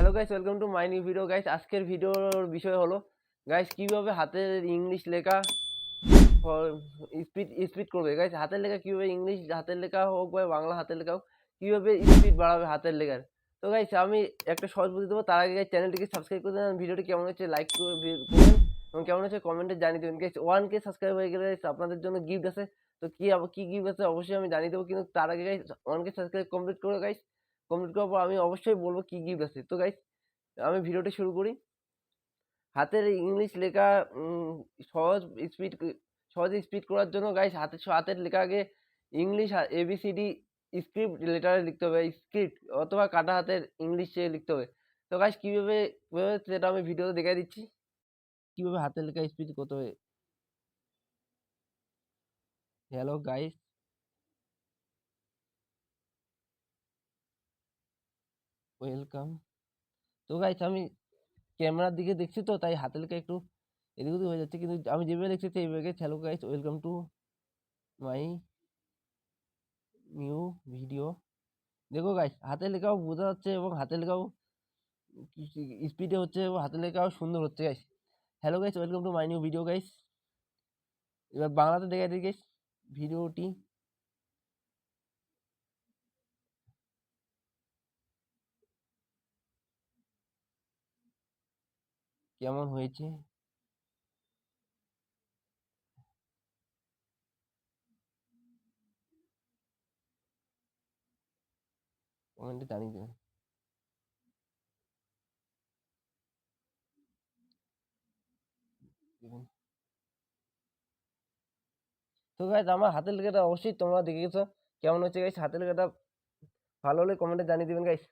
Hello guys, welcome to my new video guys. আজকের ভিডিওর বিষয় হলো গাইস কিভাবে হাতের ইংলিশ লেখা স্পিড স্পিড করবে। গাইস হাতের লেখা কিভাবে, ইংলিশ হাতের লেখা হোক বা বাংলা হাতের লেখা হোক, কিভাবে স্পিড বাড়াবে হাতের লেখার। তো গাইস আমি একটা সহজ বুদ্ধি দেবো। তার আগে গাইস চ্যানেলটিকে সাবস্ক্রাইব করে দেবেন, ভিডিওটি কেমন হচ্ছে লাইক করবেন এবং কেমন হচ্ছে কমেন্টে জানিয়ে দেবেন। গাইস 1K সাবস্ক্রাইব হয়ে গেলে guys, আপনাদের জন্য গিফট আছে। তো কি গিফট আছে অবশ্যই আমি জানিয়ে দেবো, কিন্তু তার আগে গাইস 1K সাবস্ক্রাইব কমপ্লিট করে গাইস, কমপ্লিট করার পর আমি অবশ্যই বলবো কি গিফট আছে। তো গাইস আমি ভিডিওটি শুরু করি। হাতের ইংলিশ লেখা সহজ স্পিড সহজে স্পিড করার জন্য গাইস হাতের লেখা আগে ইংলিশ ABCD স্ক্রিপ্ট লেটারে লিখতে হবে, স্ক্রিপ্ট অথবা কাটা হাতের ইংলিশে লিখতে হবে। তো গাইস কিভাবে সেটা আমি ভিডিওতে দেখাই দিচ্ছি, কিভাবে হাতের লেখা স্পিড করতে হবে। Hello guys, welcome. তো গাইস আমি ক্যামেরার দিকে দেখছি, তো তাই হাতের লেখা একটু এদিক ওদিক হয়ে যাচ্ছে, কিন্তু আমি যেভাবে লিখছি সেইভাবে। Hello guys, welcome to my new video. দেখো গাইস হাতের লেখাও বোঝা যাচ্ছে এবং হাতের লেখাও স্পিডে হচ্ছে এবং হাতের লেখাও সুন্দর হচ্ছে guys. Hello guys, welcome to my new video guys. এবার বাংলাতে দেখা দিই গাইস ভিডিওটি কেমন হয়েছে কমেন্টে জানিয়ে দেবেন। তো গাইস আমার হাতের লেখাটা অবশ্যই তোমরা দেখে গেছো কেমন হচ্ছে গাইস। হাতের লেখাটা ভালো হলে কমেন্টে জানিয়ে দিবেন গাইস।